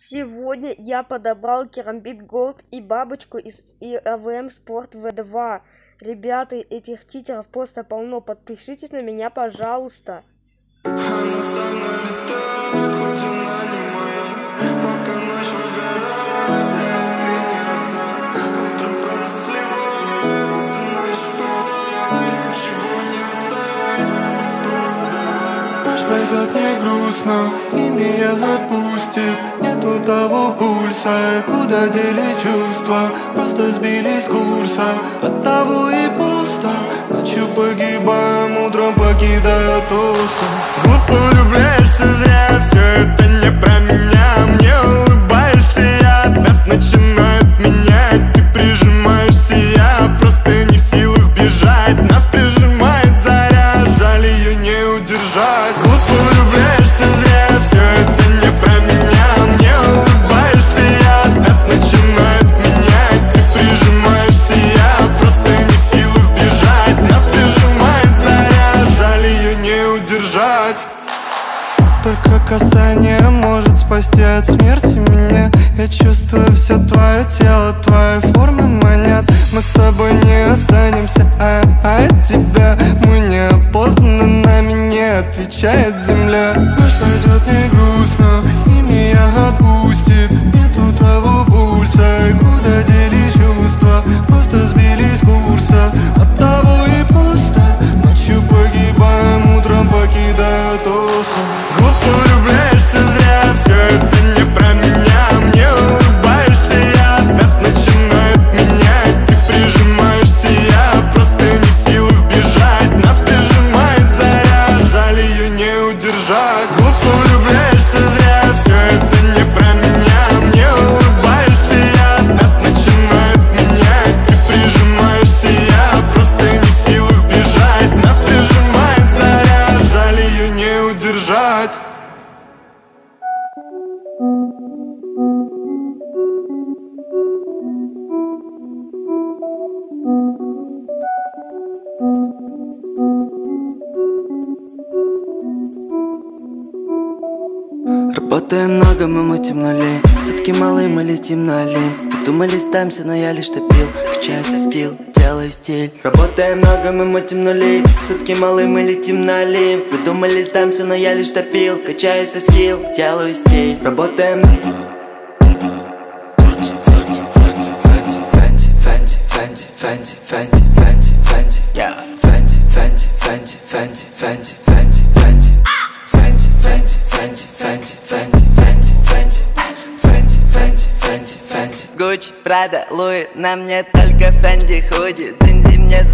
Сегодня я подобрал керамбит Голд и бабочку из АВМ Спорт В2. Ребята, этих читеров просто полно. Подпишитесь на меня, пожалуйста. Пройдет не грустно, и меня отпустит. Нету того пульса, куда делись чувства. Просто сбились с курса, от того и пусто. Ночью погибаем, утром покидая туса. Глупо влюбляешься зря, все это не про меня. Мне улыбаешься, я нас начинает менять. Ты прижимаешься, я просто не в силах бежать. Нас прижимает заря, жаль ее не удержать. Глупо влюбляешься зря, все это не про меня. Мне улыбаешься, я нас начинает менять. Ты прижимаешься, я просто не в силах бежать. Нас прижимает заря, жаль ее не удержать. Только касание может спасти от смерти меня. Я чувствую все твое тело, твои формы манят. Мы с тобой не останемся, а от тебя мы не опознаны, нами не отвечает земля. Ночь пройдет не грустно, и меня отпустит. Нету того пульса, куда делись чувства. Просто сбились с курса, от того и пусто. Ночью погибаем, утром покидая тусу. Глупо влюбляешься зря, все это не про меня. Мне улыбаешься, я нас начинает менять. Ты прижимаешься, я просто не в силах бежать. Нас прижимает заря, жаль ее не удержать. Глупо влюбляешься зря, все это не про меня. Мне улыбаешься, я нас начинает менять. Ты прижимаешься, я просто не в силах бежать. Нас прижимает заря, жаль ее не удержать. Работаем много, мы мутим нули. Сутки малые, мы летим на лин. Вы думали, сдамся, но я лишь топил. Качаю свой скилл, делаю стиль. Работаем много, мы мутим нули. Сутки малые, мы летим на лин. Вы думали, сдамся, но я лишь топил. Качаю свой скилл, делаю стиль. Работаем. Гуччи, Прада, Луи, на мне только Фенди худи. Динди мне звонит.